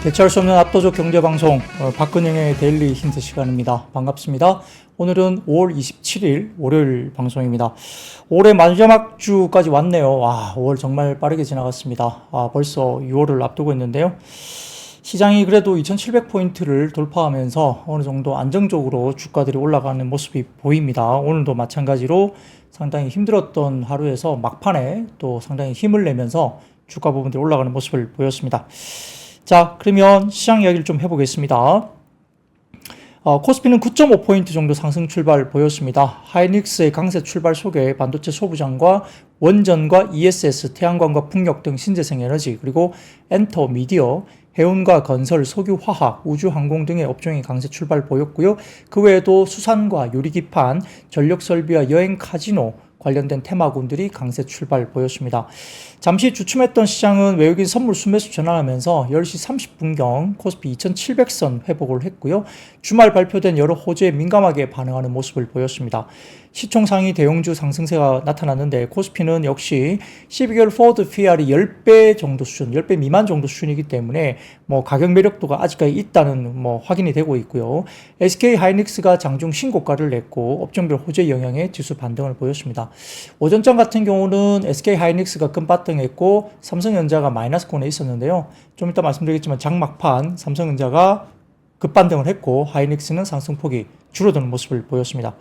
대체할 수 없는 압도적 경제방송 박근영의 데일리 힌트 시간입니다. 반갑습니다. 오늘은 5월 27일 월요일 방송입니다. 올해 마지막 주까지 왔네요. 와, 5월 정말 빠르게 지나갔습니다. 벌써 6월을 앞두고 있는데요. 시장이 그래도 2700포인트를 돌파하면서 어느 정도 안정적으로 주가들이 올라가는 모습이 보입니다. 오늘도 마찬가지로 상당히 힘들었던 하루에서 막판에 또 상당히 힘을 내면서 주가 부분들이 올라가는 모습을 보였습니다. 자, 그러면 시장 이야기를 좀 해보겠습니다. 코스피는 9.5포인트 정도 상승 출발 보였습니다. 하이닉스의 강세 출발 속에 반도체 소부장과 원전과 ESS, 태양광과 풍력 등 신재생 에너지, 그리고 엔터, 미디어, 해운과 건설, 석유, 화학, 우주, 항공 등의 업종이 강세 출발 보였고요. 그 외에도 수산과 유리기판, 전력 설비와 여행, 카지노 관련된 테마군들이 강세 출발 보였습니다. 잠시 주춤했던 시장은 외국인 선물 순매수 전환하면서 10시 30분경 코스피 2700선 회복을 했고요. 주말 발표된 여러 호재에 민감하게 반응하는 모습을 보였습니다. 시총 상위 대형주 상승세가 나타났는데 코스피는 역시 12개월 포워드 PR이 10배 정도 수준, 10배 미만 정도 수준이기 때문에 가격 매력도가 아직까지 있다는 확인이 되고 있고요. SK 하이닉스가 장중 신고가를 냈고 업종별 호재 영향에 지수 반등을 보였습니다. 오전장 같은 경우는 SK 하이닉스가 급반등했고 삼성전자가 마이너스권에 있었는데요. 좀 이따 말씀드리겠지만 장막판 삼성전자가 급반등을 했고 하이닉스는 상승폭이 줄어드는 모습을 보였습니다.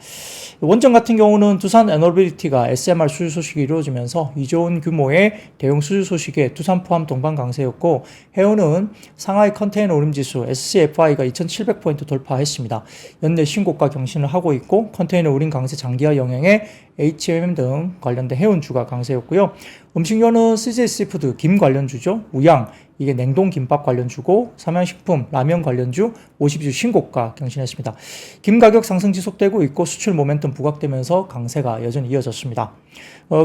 원전 같은 경우는 두산 에너빌리티가 SMR 수주 소식이 이루어지면서 2조 원 규모의 대형 수주 소식에 두산 포함 동반 강세였고 해운은 상하이 컨테이너 우림지수 SCFI가 2700포인트 돌파했습니다. 연내 신고가 경신을 하고 있고 컨테이너 우림 강세 장기화 영향에 HMM 등 관련된 해운주가 강세였고요. 음식료는 CJC푸드 김 관련주죠. 우양 이게 냉동 김밥 관련주고 삼양식품 라면 관련주 52주 신고가 경신했습니다. 김 가격 상승 지속되고 있고 수출 모멘텀 부각되면서 강세가 여전히 이어졌습니다.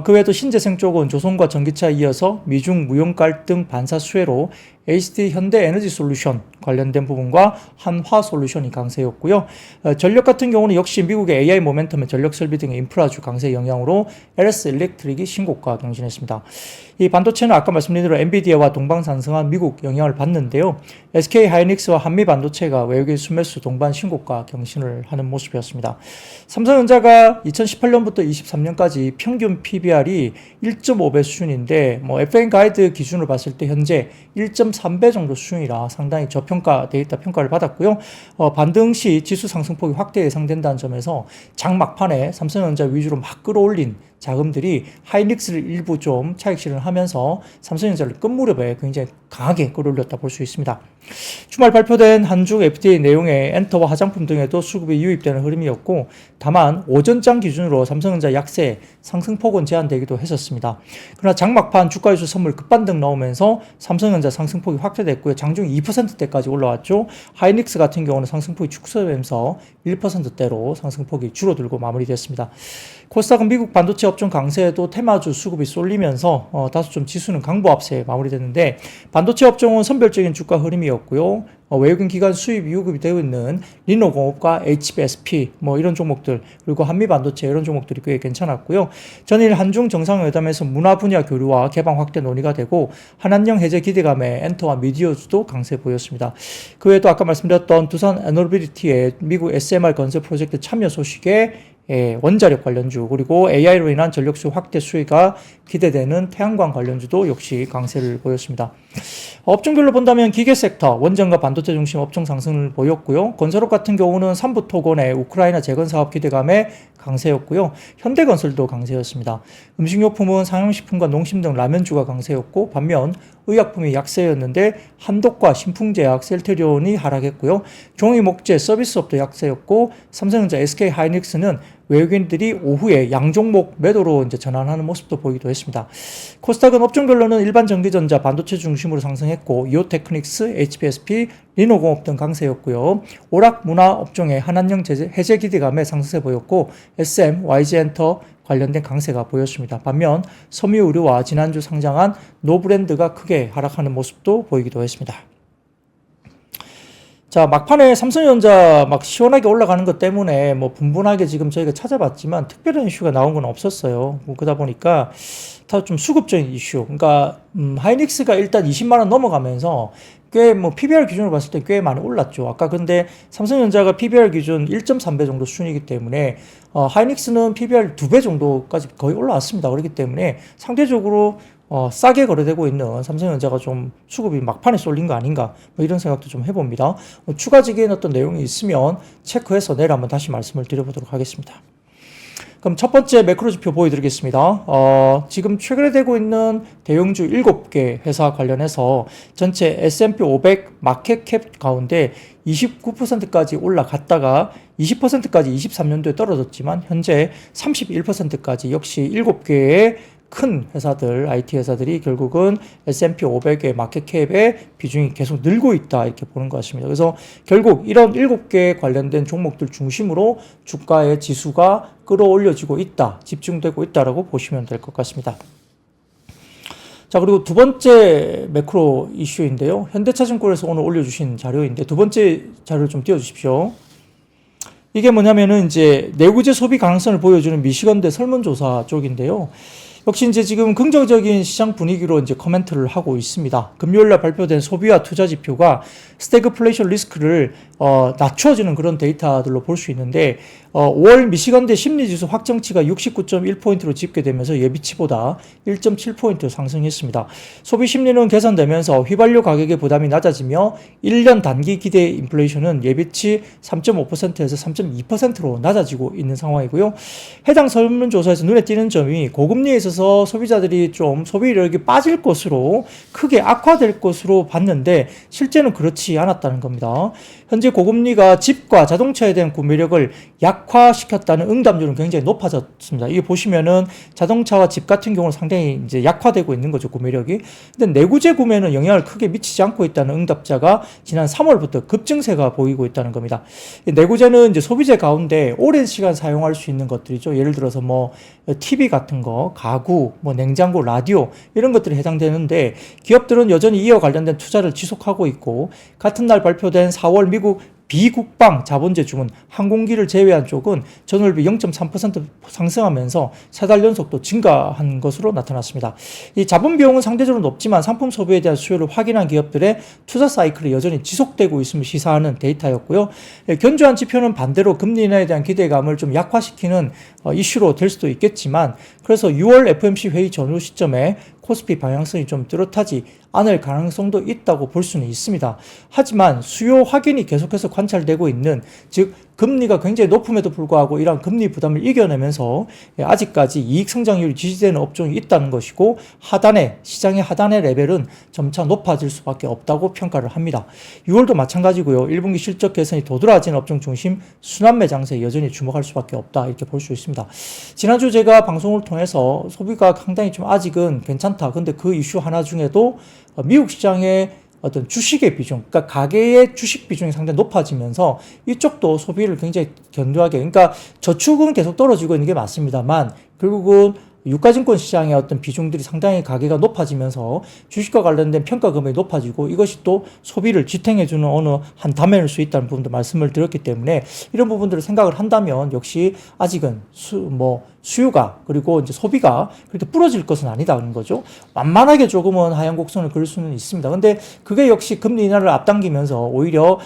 그 외에도 신재생 쪽은 조선과 전기차에 이어서 미중 무역 갈등 반사 수혜로 HT 현대에너지솔루션 관련된 부분과 한화솔루션이 강세였고요. 전력 같은 경우는 역시 미국의 AI 모멘텀의 전력 설비 등의 인프라주 강세 영향으로 LS 일렉트릭이 신고가 경신했습니다. 이 반도체는 아까 말씀드린 대로 엔비디아와 동방산성한 미국 영향을 받는데요. SK 하이닉스와 한미 반도체가 외국인 순매수 동반 신고가 경신을 하는 모습이었습니다. 삼성전자가 2018년부터 23년까지 평균 PBR이 1.5배 수준인데 FN 가이드 기준으로 봤을 때 현재 1.3배 정도 수준이라 상당히 저평가되어 있다 평가를 받았고요. 반등 시 지수 상승폭이 확대 예상된다는 점에서 장 막판에 삼성전자 위주로 막 끌어올린 자금들이 하이닉스를 일부 좀 차익 실현하면서 삼성전자를 끝무렵에 굉장히 강하게 끌어올렸다 볼 수 있습니다. 주말 발표된 한중 FTA 내용의 엔터와 화장품 등에도 수급이 유입되는 흐름이었고 다만 오전장 기준으로 삼성전자 약세 상승폭은 제한되기도 했었습니다. 그러나 장막판 주가지수 선물 급반등 나오면서 삼성전자 상승폭이 확대됐고요. 장중 2%대까지 올라왔죠. 하이닉스 같은 경우는 상승폭이 축소되면서 1%대로 상승폭이 줄어들고 마무리됐습니다. 코스닥은 미국 반도체 업종 강세에도 테마주 수급이 쏠리면서 다소 좀 지수는 강보합세에 마무리됐는데 반도체 업종은 선별적인 주가 흐름이었고요. 외국인 기관 수입 유급이 되어 있는 리노공업과 HBSP 이런 종목들 그리고 한미반도체 이런 종목들이 꽤 괜찮았고요. 전일 한중 정상회담에서 문화 분야 교류와 개방 확대 논의가 되고 한한령 해제 기대감에 엔터와 미디어주도 강세 보였습니다. 그 외에도 아까 말씀드렸던 두산 에너빌리티의 미국 SMR 건설 프로젝트 참여 소식에 원자력 관련주 그리고 AI로 인한 전력수 확대 수혜가 기대되는 태양광 관련주도 역시 강세를 보였습니다. 업종별로 본다면 기계 섹터, 원전과 반도체 중심 업종 상승을 보였고요. 건설업 같은 경우는 삼부토건의 우크라이나 재건 사업 기대감에 강세였고요. 현대건설도 강세였습니다. 음식료품은 상용식품과 농심 등 라면주가 강세였고 반면 의약품이 약세였는데 한독과 신풍제약, 셀트리온이 하락했고요. 종이목재, 서비스업도 약세였고 삼성전자, SK 하이닉스는 외국인들이 오후에 양종목 매도로 이제 전환하는 모습도 보이기도 했습니다. 코스닥은 업종별로는 일반 전기전자, 반도체 중심으로 상승했고 이오테크닉스, HBSP, 리노공업 등 강세였고요. 오락 문화 업종의 한한령 해제 기대감에 상승세 보였고 SM, YG엔터 관련된 강세가 보였습니다. 반면 섬유의료와 지난주 상장한 노브랜드가 크게 하락하는 모습도 보이기도 했습니다. 자, 막판에 삼성전자 막 시원하게 올라가는 것 때문에 분분하게 지금 저희가 찾아봤지만 특별한 이슈가 나온 건 없었어요. 그러다 보니까 다 좀 수급적인 이슈. 그러니까 하이닉스가 일단 20만 원 넘어가면서 꽤 뭐 PBR 기준으로 봤을 때 꽤 많이 올랐죠. 아까 근데 삼성전자가 PBR 기준 1.3배 정도 수준이기 때문에 하이닉스는 PBR 2배 정도까지 거의 올라왔습니다. 그렇기 때문에 상대적으로 싸게 거래되고 있는 삼성전자가 좀 수급이 막판에 쏠린 거 아닌가 뭐 이런 생각도 좀 해봅니다. 추가적인 어떤 내용이 있으면 체크해서 내일 한번 다시 말씀을 드려보도록 하겠습니다. 그럼 첫 번째 매크로 지표 보여드리겠습니다. 지금 최근에 되고 있는 대형주 7개 회사 관련해서 전체 S&P 500 마켓캡 가운데 29%까지 올라갔다가 20%까지 23년도에 떨어졌지만 현재 31%까지 역시 7개의 큰 회사들, IT 회사들이 결국은 S&P 500의 마켓캡의 비중이 계속 늘고 있다 이렇게 보는 것 같습니다. 그래서 결국 이런 7개 관련된 종목들 중심으로 주가의 지수가 끌어올려지고 있다, 집중되고 있다라고 보시면 될 것 같습니다. 자, 그리고 두 번째 매크로 이슈인데요. 현대차증권에서 오늘 올려주신 자료인데 두 번째 자료를 좀 띄워주십시오. 이게 뭐냐면은 이제 내구재 소비 가능성을 보여주는 미시건대 설문조사 쪽인데요. 역시 이제 지금 긍정적인 시장 분위기로 이제 코멘트를 하고 있습니다. 금요일날 발표된 소비와 투자 지표가 스태그플레이션 리스크를 낮춰주는 그런 데이터들로 볼 수 있는데 5월 미시건대 심리지수 확정치가 69.1포인트로 집계되면서 예비치보다 1.7포인트 상승했습니다. 소비 심리는 개선되면서 휘발유 가격의 부담이 낮아지며 1년 단기 기대 인플레이션은 예비치 3.5%에서 3.2%로 낮아지고 있는 상황이고요. 해당 설문조사에서 눈에 띄는 점이 고금리에 있어서 소비자들이 좀 소비력이 빠질 것으로 크게 악화될 것으로 봤는데 실제는 그렇지 않았다는 겁니다. 현재 고금리가 집과 자동차에 대한 구매력을 약화시켰다는 응답률은 굉장히 높아졌습니다. 이게 보시면은 자동차와 집 같은 경우는 상당히 이제 약화되고 있는 거죠, 구매력이. 근데 내구재 구매는 영향을 크게 미치지 않고 있다는 응답자가 지난 3월부터 급증세가 보이고 있다는 겁니다. 내구재는 이제 소비재 가운데 오랜 시간 사용할 수 있는 것들이죠. 예를 들어서 뭐 TV 같은 거, 가구, 뭐 냉장고, 라디오 이런 것들이 해당되는데 기업들은 여전히 이와 관련된 투자를 지속하고 있고 같은 날 발표된 4월 미국 비국방 자본재 주문 항공기를 제외한 쪽은 전월비 0.3% 상승하면서 3달 연속 또 증가한 것으로 나타났습니다. 이 자본 비용은 상대적으로 높지만 상품 소비에 대한 수요를 확인한 기업들의 투자 사이클이 여전히 지속되고 있음을 시사하는 데이터였고요. 견조한 지표는 반대로 금리 인하에 대한 기대감을 좀 약화시키는 이슈로 될 수도 있겠지만 그래서 6월 FOMC 회의 전후 시점에 코스피 방향성이 좀 뚜렷하지 않을 가능성도 있다고 볼 수는 있습니다. 하지만 수요 확인이 계속해서 관찰되고 있는 즉 금리가 굉장히 높음에도 불구하고 이러한 금리 부담을 이겨내면서 아직까지 이익 성장률이 지지되는 업종이 있다는 것이고 시장의 하단의 레벨은 점차 높아질 수밖에 없다고 평가를 합니다. 6월도 마찬가지고요. 1분기 실적 개선이 도드라지는 업종 중심 순환매 장세에 여전히 주목할 수밖에 없다 이렇게 볼 수 있습니다. 지난주 제가 방송을 통해서 소비가 상당히 좀 아직은 괜찮다. 근데 그 이슈 하나 중에도 미국 시장의 어떤 주식의 비중, 그러니까 가계의 주식 비중이 상당히 높아지면서 이쪽도 소비를 굉장히 견고하게, 그러니까 저축은 계속 떨어지고 있는 게 맞습니다만 결국은 유가증권 시장의 어떤 비중들이 상당히 가계가 높아지면서 주식과 관련된 평가 금액이 높아지고 이것이 또 소비를 지탱해주는 어느 한 담해낼 수 있다는 부분도 말씀을 드렸기 때문에 이런 부분들을 생각을 한다면 역시 아직은 수요가 그리고 이제 소비가 그렇게 부러질 것은 아니다는 거죠. 완만하게 조금은 하향 곡선을 그릴 수는 있습니다. 근데 그게 역시 금리 인하를 앞당기면서 오히려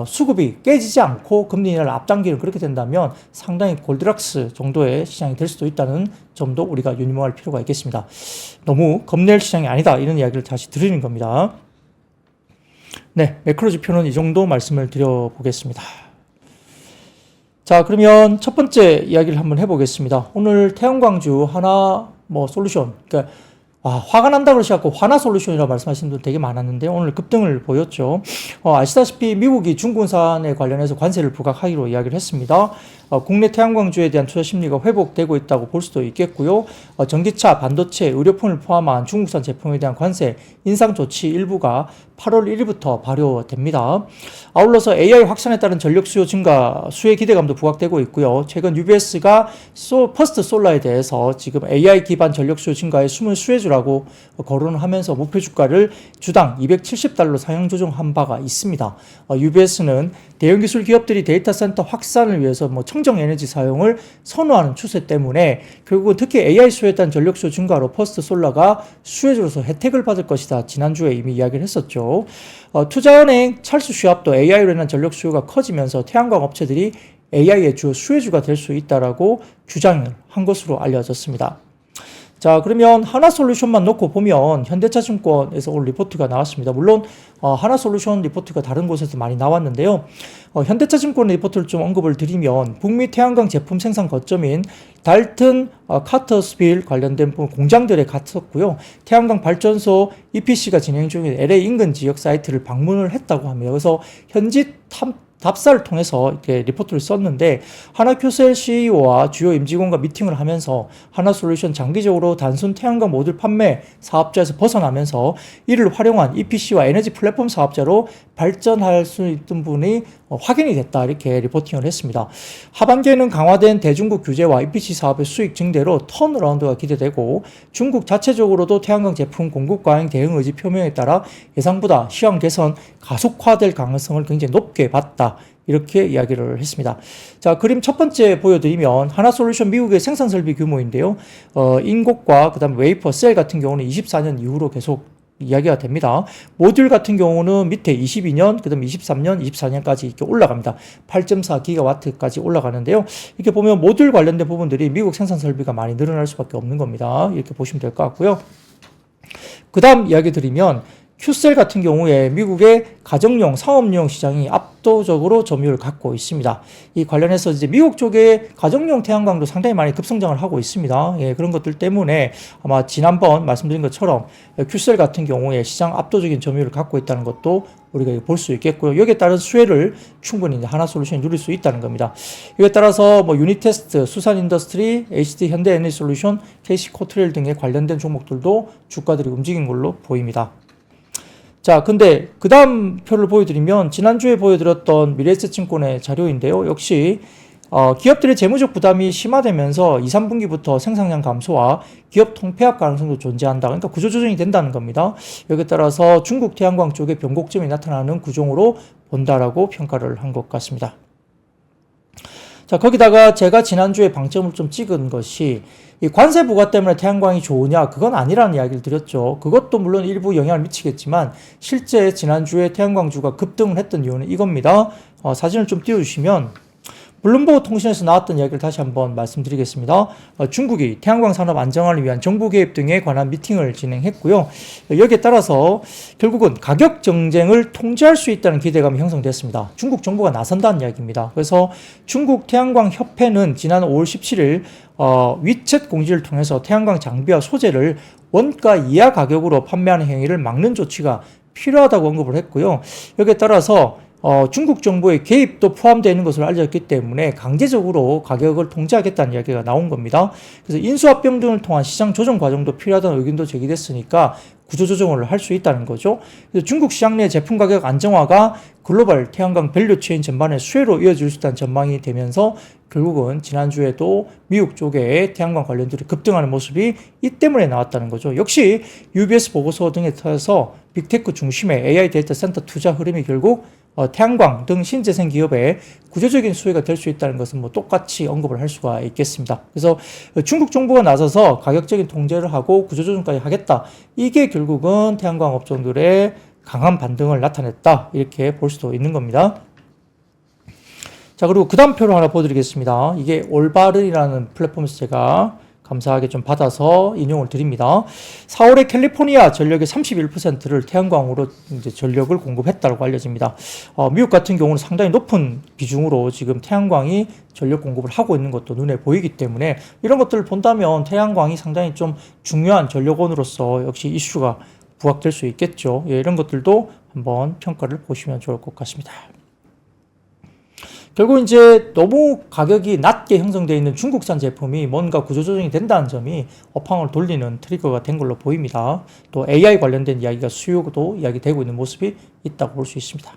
수급이 깨지지 않고 금리 인하를 앞당기는 그렇게 된다면 상당히 골드락스 정도의 시장이 될 수도 있다는 점도 우리가 유념할 필요가 있겠습니다. 너무 겁낼 시장이 아니다 이런 이야기를 다시 드리는 겁니다. 네, 매크로 지표는 이 정도 말씀을 드려보겠습니다. 자, 그러면 첫 번째 이야기를 한번 해보겠습니다. 오늘 태양광주 하나 솔루션, 그러니까 화가 난다 그러셔갖고 화나솔루션이라고 말씀하시는 분들 되게 많았는데 오늘 급등을 보였죠. 아시다시피 미국이 중국산에 관련해서 관세를 부과하기로 이야기를 했습니다. 국내 태양광주에 대한 투자 심리가 회복되고 있다고 볼 수도 있겠고요. 전기차, 반도체, 의료품을 포함한 중국산 제품에 대한 관세 인상 조치 일부가 8월 1일부터 발효됩니다. 아울러서 AI 확산에 따른 전력 수요 증가, 수혜 기대감도 부각되고 있고요. 최근 UBS가 퍼스트 솔라에 대해서 지금 AI 기반 전력 수요 증가의 숨은 수혜주라고 거론을 하면서 목표 주가를 주당 $270로 상향 조정한 바가 있습니다. UBS는 대형 기술 기업들이 데이터 센터 확산을 위해서 청정 에너지 사용을 선호하는 추세 때문에 결국은 특히 AI 수요에 따른 전력 수요 증가로 퍼스트 솔라가 수혜주로서 혜택을 받을 것이다. 지난주에 이미 이야기를 했었죠. 투자은행 찰스 슈왑도 AI로 인한 전력 수요가 커지면서 태양광 업체들이 AI의 주요 수혜주가 될 수 있다라고 주장을 한 것으로 알려졌습니다. 자, 그러면 하나솔루션만 놓고 보면 현대차증권에서 오늘 리포트가 나왔습니다. 물론 하나솔루션 리포트가 다른 곳에서 많이 나왔는데요. 현대차증권의 리포트를 좀 언급을 드리면 북미 태양광 제품 생산 거점인 달튼 카터스빌 관련된 공장들에 갔었고요. 태양광 발전소 EPC가 진행 중인 LA 인근 지역 사이트를 방문을 했다고 합니다. 그래서 현지 답사를 통해서 이렇게 리포트를 썼는데 하나큐셀 CEO와 주요 임직원과 미팅을 하면서 하나솔루션 장기적으로 단순 태양광 모듈 판매 사업자에서 벗어나면서 이를 활용한 EPC와 에너지 플랫폼 사업자로 발전할 수 있던 부분이 확인이 됐다 이렇게 리포팅을 했습니다. 하반기에는 강화된 대중국 규제와 EPC 사업의 수익 증대로 턴어라운드가 기대되고 중국 자체적으로도 태양광 제품 공급 과잉 대응 의지 표명에 따라 예상보다 시황 개선 가속화될 가능성을 굉장히 높게 봤다. 이렇게 이야기를 했습니다. 자, 그림 첫 번째 보여드리면 하나솔루션 미국의 생산 설비 규모인데요. 인곡과 그다음 웨이퍼, 셀 같은 경우는 24년 이후로 계속 이야기가 됩니다. 모듈 같은 경우는 밑에 22년, 그다음 23년, 24년까지 이렇게 올라갑니다. 8.4기가와트까지 올라가는데요. 이렇게 보면 모듈 관련된 부분들이 미국 생산 설비가 많이 늘어날 수밖에 없는 겁니다. 이렇게 보시면 될 것 같고요. 그다음 이야기 드리면 큐셀 같은 경우에 미국의 가정용, 상업용 시장이 압도적으로 점유율을 갖고 있습니다. 이 관련해서 이제 미국 쪽에 가정용 태양광도 상당히 많이 급성장을 하고 있습니다. 예, 그런 것들 때문에 아마 지난번 말씀드린 것처럼 큐셀 같은 경우에 시장 압도적인 점유율을 갖고 있다는 것도 우리가 볼 수 있겠고요. 여기에 따른 수혜를 충분히 이제 하나솔루션이 누릴 수 있다는 겁니다. 이에 따라서 뭐 유니테스트, 수산인더스트리, HD 현대에너지솔루션, KC코트레일 등의 관련된 종목들도 주가들이 움직인 걸로 보입니다. 자, 근데 그 다음 표를 보여드리면 지난주에 보여드렸던 미래에셋증권의 자료인데요. 역시 기업들의 재무적 부담이 심화되면서 2, 3분기부터 생산량 감소와 기업 통폐합 가능성도 존재한다. 그러니까 구조조정이 된다는 겁니다. 여기에 따라서 중국 태양광 쪽에 변곡점이 나타나는 구종으로 본다라고 평가를 한 것 같습니다. 자, 거기다가 제가 지난주에 방점을 좀 찍은 것이 이 관세 부과 때문에 태양광이 좋으냐? 그건 아니라는 이야기를 드렸죠. 그것도 물론 일부 영향을 미치겠지만 실제 지난주에 태양광주가 급등을 했던 이유는 이겁니다. 사진을 좀 띄워주시면 블룸버그 통신에서 나왔던 이야기를 다시 한번 말씀드리겠습니다. 중국이 태양광 산업 안정화를 위한 정부 개입 등에 관한 미팅을 진행했고요. 여기에 따라서 결국은 가격 경쟁을 통제할 수 있다는 기대감이 형성됐습니다. 중국 정부가 나선다는 이야기입니다. 그래서 중국 태양광 협회는 지난 5월 17일 위챗 공지를 통해서 태양광 장비와 소재를 원가 이하 가격으로 판매하는 행위를 막는 조치가 필요하다고 언급을 했고요. 여기에 따라서 중국 정부의 개입도 포함되어 있는 것으로 알려졌기 때문에 강제적으로 가격을 통제하겠다는 이야기가 나온 겁니다. 그래서 인수합병 등을 통한 시장 조정 과정도 필요하다는 의견도 제기됐으니까 구조조정을 할 수 있다는 거죠. 그래서 중국 시장 내 제품 가격 안정화가 글로벌 태양광 밸류체인 전반에 수혜로 이어질 수 있다는 전망이 되면서 결국은 지난주에도 미국 쪽에 태양광 관련들이 급등하는 모습이 이 때문에 나왔다는 거죠. 역시 UBS 보고서 등에 따라서 빅테크 중심의 AI 데이터 센터 투자 흐름이 결국 태양광 등 신재생 기업의 구조적인 수혜가 될 수 있다는 것은 뭐 똑같이 언급을 할 수가 있겠습니다. 그래서 중국 정부가 나서서 가격적인 통제를 하고 구조조정까지 하겠다. 이게 결국은 태양광 업종들의 강한 반등을 나타냈다. 이렇게 볼 수도 있는 겁니다. 자, 그리고 그 다음 표를 하나 보여드리겠습니다. 이게 올바른이라는 플랫폼에서 제가 감사하게 좀 받아서 인용을 드립니다. 4월에 캘리포니아 전력의 31%를 태양광으로 이제 전력을 공급했다고 알려집니다. 미국 같은 경우는 상당히 높은 비중으로 지금 태양광이 전력 공급을 하고 있는 것도 눈에 보이기 때문에 이런 것들을 본다면 태양광이 상당히 좀 중요한 전력원으로서 역시 이슈가 부각될 수 있겠죠. 예, 이런 것들도 한번 평가를 보시면 좋을 것 같습니다. 결국 이제 너무 가격이 낮게 형성되어 있는 중국산 제품이 뭔가 구조조정이 된다는 점이 업황을 돌리는 트리거가 된 걸로 보입니다. 또 AI 관련된 이야기가 수요도 이야기되고 있는 모습이 있다고 볼 수 있습니다.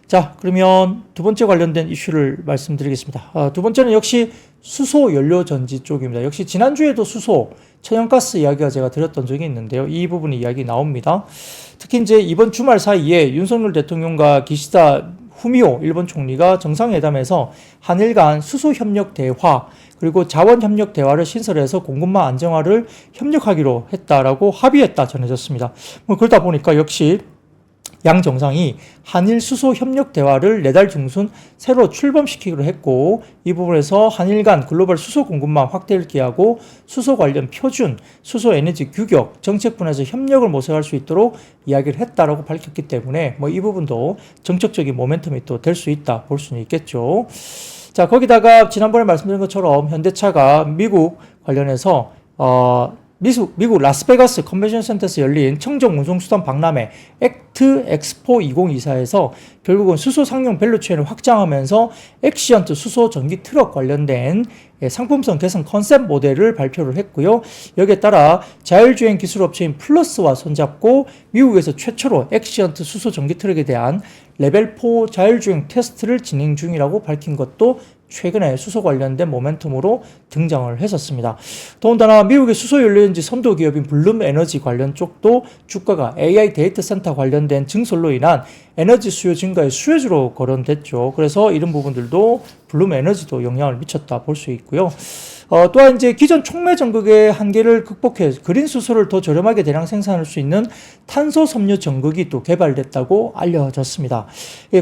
자, 그러면 두 번째 관련된 이슈를 말씀드리겠습니다. 두 번째는 역시 수소 연료 전지 쪽입니다. 역시 지난주에도 수소, 천연가스 이야기가 제가 드렸던 적이 있는데요. 이 부분이 이야기 나옵니다. 특히 이제 이번 주말 사이에 윤석열 대통령과 기시다 후미오 일본 총리가 정상회담에서 한일 간 수소 협력 대화 그리고 자원 협력 대화를 신설해서 공급망 안정화를 협력하기로 했다라고 합의했다 전해졌습니다. 뭐 그러다 보니까 역시 양 정상이 한일 수소 협력 대화를 내달 중순 새로 출범시키기로 했고 이 부분에서 한일 간 글로벌 수소 공급망 확대를 기하고 수소 관련 표준, 수소 에너지 규격, 정책 분야에서 협력을 모색할 수 있도록 이야기를 했다라고 밝혔기 때문에 뭐 이 부분도 정책적인 모멘텀이 또 될 수 있다 볼 수는 있겠죠. 자, 거기다가 지난번에 말씀드린 것처럼 현대차가 미국 관련해서 미국 라스베가스 컨벤션 센터에서 열린 청정 운송수단 박람회 액트 엑스포 2024에서 결국은 수소 상용 밸류체인을 확장하면서 액시언트 수소 전기 트럭 관련된 상품성 개선 컨셉 모델을 발표를 했고요. 여기에 따라 자율주행 기술 업체인 플러스와 손잡고 미국에서 최초로 액시언트 수소 전기 트럭에 대한 레벨 4 자율주행 테스트를 진행 중이라고 밝힌 것도 최근에 수소 관련된 모멘텀으로 등장을 했었습니다. 더군다나 미국의 수소 연료전지 선도 기업인 블룸 에너지 관련 쪽도 주가가 AI 데이터 센터 관련된 증설로 인한 에너지 수요 증가의 수혜주로 거론됐죠. 그래서 이런 부분들도 블룸 에너지도 영향을 미쳤다 볼 수 있고요. 또한 이제 기존 촉매 전극의 한계를 극복해 그린 수소를 더 저렴하게 대량 생산할 수 있는 탄소 섬유 전극이 또 개발됐다고 알려졌습니다.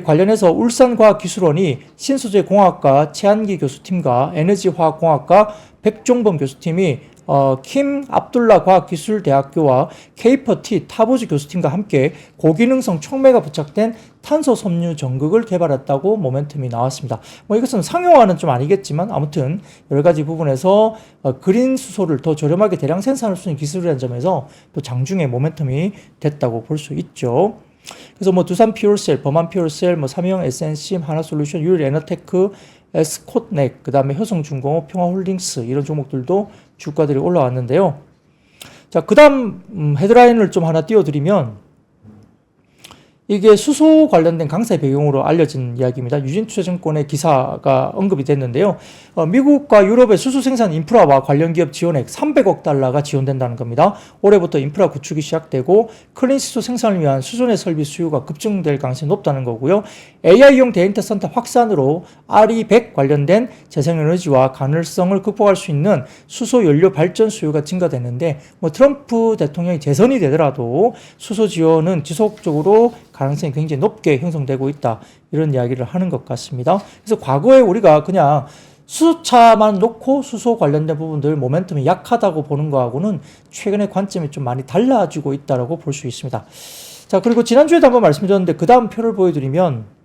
관련해서 울산과학기술원이 신소재 공학과 최한기 교수팀과 에너지화학공학과 백종범 교수팀이 킴 압둘라 과학기술대학교와 케이퍼티 타보즈 교수팀과 함께 고기능성 촉매가 부착된 탄소 섬유 전극을 개발했다고 모멘텀이 나왔습니다. 뭐 이것은 상용화는 좀 아니겠지만 아무튼 여러 가지 부분에서 그린 수소를 더 저렴하게 대량 생산할 수 있는 기술이라는 점에서 또 장중에 모멘텀이 됐다고 볼 수 있죠. 그래서 뭐 두산 퓨얼셀, 범한 퓨얼셀, 뭐 삼형 SNC, 하나솔루션, 유일에너테크, 에스콧넥, 그 다음에 효성중공업, 평화홀딩스 이런 종목들도 주가들이 올라왔는데요. 자, 그 다음 헤드라인을 좀 하나 띄워드리면 이게 수소 관련된 강세 배경으로 알려진 이야기입니다. 유진투자증권의 기사가 언급이 됐는데요. 미국과 유럽의 수소 생산 인프라와 관련 기업 지원액 300억 달러가 지원된다는 겁니다. 올해부터 인프라 구축이 시작되고 클린 수소 생산을 위한 수소내 설비 수요가 급증될 가능성이 높다는 거고요. AI용 데이터 센터 확산으로 RE100 관련된 재생에너지와 가능성을 극복할 수 있는 수소 연료 발전 수요가 증가되는데 뭐 트럼프 대통령이 재선이 되더라도 수소 지원은 지속적으로 가능성이 굉장히 높게 형성되고 있다. 이런 이야기를 하는 것 같습니다. 그래서 과거에 우리가 그냥 수소차만 놓고 수소 관련된 부분들 모멘텀이 약하다고 보는 거하고는 최근에 관점이 좀 많이 달라지고 있다고 볼 수 있습니다. 자, 그리고 지난주에도 한번 말씀드렸는데 그 다음 표를 보여드리면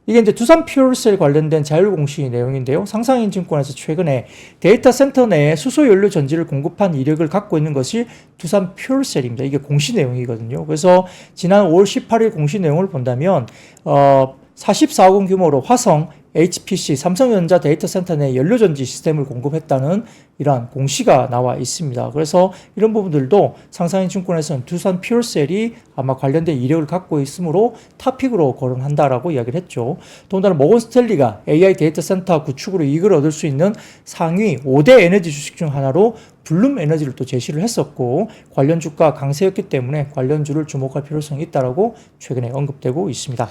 이게 이제 두산 퓨얼셀 관련된 자율공시 내용인데요. 상상인증권에서 최근에 데이터 센터 내에 수소 연료 전지를 공급한 이력을 갖고 있는 것이 두산 퓨얼셀입니다. 이게 공시 내용이거든요. 그래서 지난 5월 18일 공시 내용을 본다면 44억 원 규모로 화성, HPC, 삼성전자 데이터 센터 내 연료전지 시스템을 공급했다는 이러한 공시가 나와 있습니다. 그래서 이런 부분들도 상상인증권에서는 두산 퓨얼셀이 아마 관련된 이력을 갖고 있으므로 탑픽으로 거론한다라고 이야기를 했죠. 더군다나 모건스탠리가 AI 데이터 센터 구축으로 이익을 얻을 수 있는 상위 5대 에너지 주식 중 하나로 블룸 에너지를 또 제시를 했었고 관련 주가 강세였기 때문에 관련주를 주목할 필요성이 있다라고 최근에 언급되고 있습니다.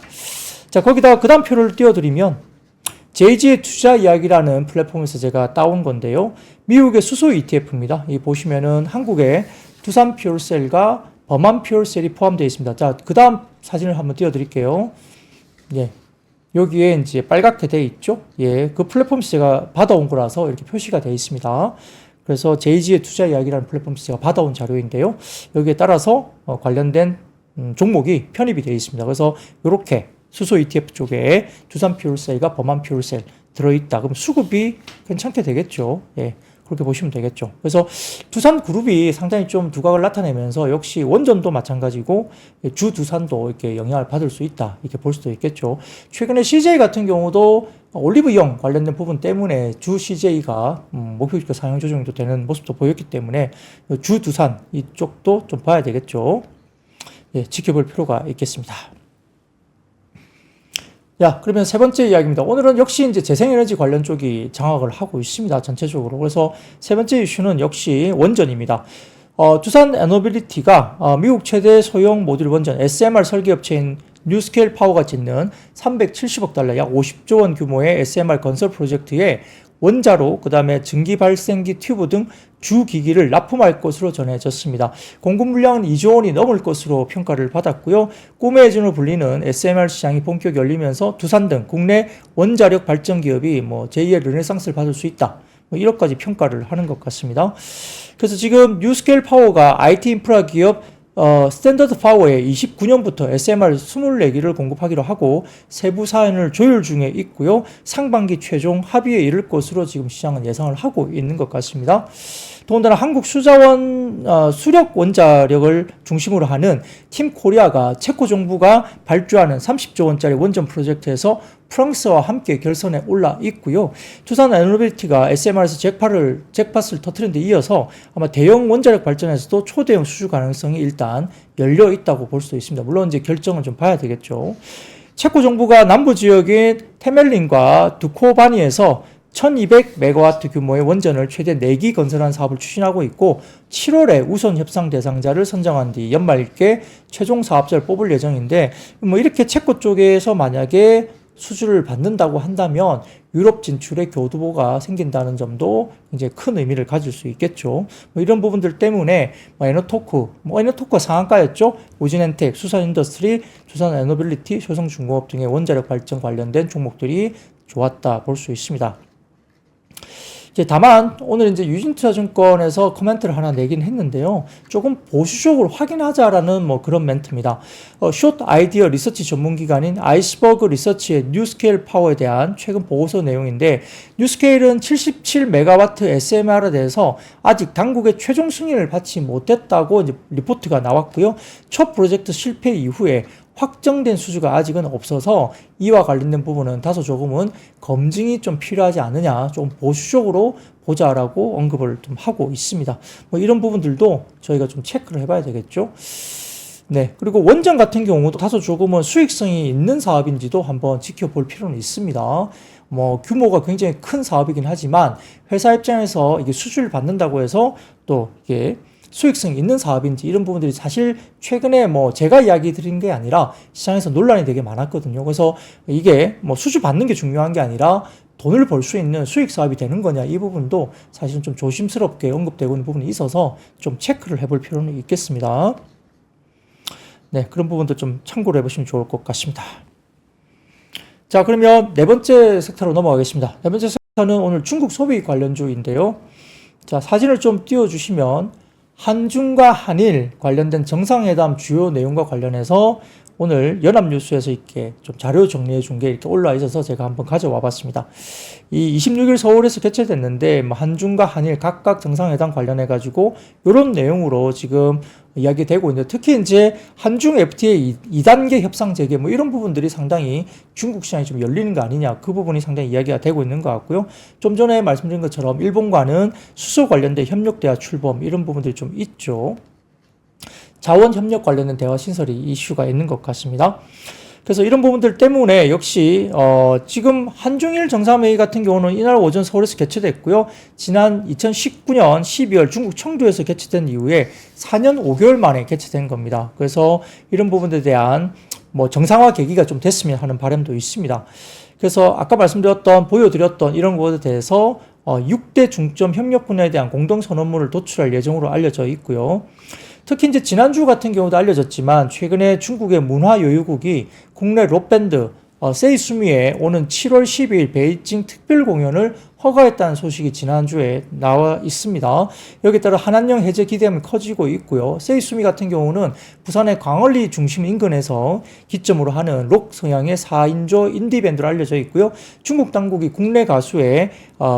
자, 거기다가 그 다음 표를 띄워드리면 JG의 투자 이야기라는 플랫폼에서 제가 따온 건데요. 미국의 수소 ETF입니다. 이 보시면은 한국의 두산 퓨얼셀과 범한 퓨얼셀이 포함되어 있습니다. 자, 그 다음 사진을 한번 띄워드릴게요. 예. 여기에 이제 빨갛게 되어 있죠. 예. 그 플랫폼에서 제가 받아온 거라서 이렇게 표시가 되어 있습니다. 그래서 JG의 투자 이야기라는 플랫폼에서 제가 받아온 자료인데요. 여기에 따라서 관련된 종목이 편입이 되어 있습니다. 그래서 이렇게 수소 ETF 쪽에 두산 퓨얼셀과 범한 퓨얼셀 들어있다. 그럼 수급이 괜찮게 되겠죠. 예, 그렇게 보시면 되겠죠. 그래서 두산 그룹이 상당히 좀 두각을 나타내면서 역시 원전도 마찬가지고 주 두산도 이렇게 영향을 받을 수 있다. 이렇게 볼 수도 있겠죠. 최근에 CJ 같은 경우도 올리브영 관련된 부분 때문에 주 CJ가 목표주가 상향 조정도 되는 모습도 보였기 때문에 주 두산 이쪽도 좀 봐야 되겠죠. 예, 지켜볼 필요가 있겠습니다. 자, 그러면 세 번째 이야기입니다. 오늘은 역시 이제 재생에너지 관련 쪽이 장악을 하고 있습니다. 전체적으로. 그래서 세 번째 이슈는 역시 원전입니다. 두산 에너빌리티가 미국 최대 소형 모듈 원전 SMR 설계업체인 뉴스케일 파워가 짓는 370억 달러 약 50조 원 규모의 SMR 건설 프로젝트에 원자로, 그 다음에 증기 발생기 튜브 등 주 기기를 납품할 것으로 전해졌습니다. 공급 물량은 2조 원이 넘을 것으로 평가를 받았고요. 꿈의 해전으로 불리는 SMR 시장이 본격 열리면서 두산 등 국내 원자력 발전 기업이 제2의 르네상스를 받을 수 있다. 이렇게까지 평가를 하는 것 같습니다. 그래서 지금 뉴스케일 파워가 IT 인프라 기업 스탠더드 파워에 29년부터 SMR 24기를 공급하기로 하고 세부 사안을 조율 중에 있고요. 상반기 최종 합의에 이를 것으로 지금 시장은 예상을 하고 있는 것 같습니다. 더군다나 한국 수자원 수력 원자력을 중심으로 하는 팀 코리아가 체코 정부가 발주하는 30조 원짜리 원전 프로젝트에서 프랑스와 함께 결선에 올라 있고요. 두산 에너빌리티가 SMR에서 잭팟을 터트린 데 이어서 아마 대형 원자력 발전에서도 초대형 수주 가능성이 일단 열려 있다고 볼 수도 있습니다. 물론 이제 결정은 좀 봐야 되겠죠. 체코 정부가 남부 지역인 테멜린과 두코바니에서 1200메가와트 규모의 원전을 최대 4기 건설하는 사업을 추진하고 있고 7월에 우선 협상 대상자를 선정한 뒤 연말께 최종 사업자를 뽑을 예정인데 이렇게 체코 쪽에서 만약에 수주를 받는다고 한다면 유럽 진출의 교두보가 생긴다는 점도 이제 큰 의미를 가질 수 있겠죠. 이런 부분들 때문에 에너토크가 상한가였죠. 오진엔텍, 수산인더스트리, 두산에너빌리티, 효성중공업 등의 원자력 발전 관련된 종목들이 좋았다 볼 수 있습니다. 다만 오늘 이제 유진투자증권에서 코멘트를 하나 내긴 했는데요. 조금 보수적으로 확인하자라는 그런 멘트입니다. 숏 아이디어 리서치 전문기관인 아이스버그 리서치의 뉴스케일 파워에 대한 최근 보고서 내용인데 뉴스케일은 77메가와트 SMR에 대해서 아직 당국의 최종 승인을 받지 못했다고 이제 리포트가 나왔고요. 첫 프로젝트 실패 이후에 확정된 수주가 아직은 없어서 이와 관련된 부분은 다소 조금은 검증이 좀 필요하지 않느냐, 좀 보수적으로 보자라고 언급을 좀 하고 있습니다. 이런 부분들도 저희가 좀 체크를 해봐야 되겠죠. 네. 그리고 원전 같은 경우도 다소 조금은 수익성이 있는 사업인지도 한번 지켜볼 필요는 있습니다. 규모가 굉장히 큰 사업이긴 하지만 회사 입장에서 이게 수주를 받는다고 해서 또 이게 수익성이 있는 사업인지 이런 부분들이 사실 최근에 제가 이야기 드린 게 아니라 시장에서 논란이 되게 많았거든요. 그래서 이게 수주 받는 게 중요한 게 아니라 돈을 벌 수 있는 수익 사업이 되는 거냐 이 부분도 사실은 좀 조심스럽게 언급되고 있는 부분이 있어서 좀 체크를 해볼 필요는 있겠습니다. 네, 그런 부분도 좀 참고를 해보시면 좋을 것 같습니다. 자, 그러면 네 번째 섹터로 넘어가겠습니다. 네 번째 섹터는 오늘 중국 소비 관련주인데요. 자, 사진을 좀 띄워주시면 한중과 한일 관련된 정상회담 주요 내용과 관련해서 오늘 연합뉴스에서 이렇게 좀 자료 정리해 준 게 이렇게 올라와 있어서 제가 한번 가져와 봤습니다. 이 26일 서울에서 개최됐는데 한중과 한일 각각 정상회담 관련해 가지고 이런 내용으로 지금 이야기되고 있는데 특히 이제 한중 FTA 2단계 협상 재개 이런 부분들이 상당히 중국 시장이 좀 열리는 거 아니냐 그 부분이 상당히 이야기가 되고 있는 것 같고요. 좀 전에 말씀드린 것처럼 일본과는 수소 관련된 협력 대화 출범 이런 부분들이 좀 있죠. 자원 협력 관련된 대화 신설이 이슈가 있는 것 같습니다. 그래서 이런 부분들 때문에 역시 지금 한중일 정상회의 같은 경우는 이날 오전 서울에서 개최됐고요. 지난 2019년 12월 중국 청두에서 개최된 이후에 4년 5개월 만에 개최된 겁니다. 그래서 이런 부분에 대한 정상화 계기가 좀 됐으면 하는 바람도 있습니다. 그래서 아까 보여드렸던 이런 것에 대해서 6대 중점 협력 분야에 대한 공동 선언문을 도출할 예정으로 알려져 있고요. 특히 이제 지난주 같은 경우도 알려졌지만 최근에 중국의 문화여유국이 국내 록밴드 세이수미에 오는 7월 12일 베이징 특별 공연을 허가했다는 소식이 지난주에 나와 있습니다. 여기에 따라 한한령 해제 기대감이 커지고 있고요. 세이수미 같은 경우는 부산의 광안리 중심 인근에서 기점으로 하는 록 성향의 4인조 인디밴드로 알려져 있고요. 중국 당국이 국내 가수의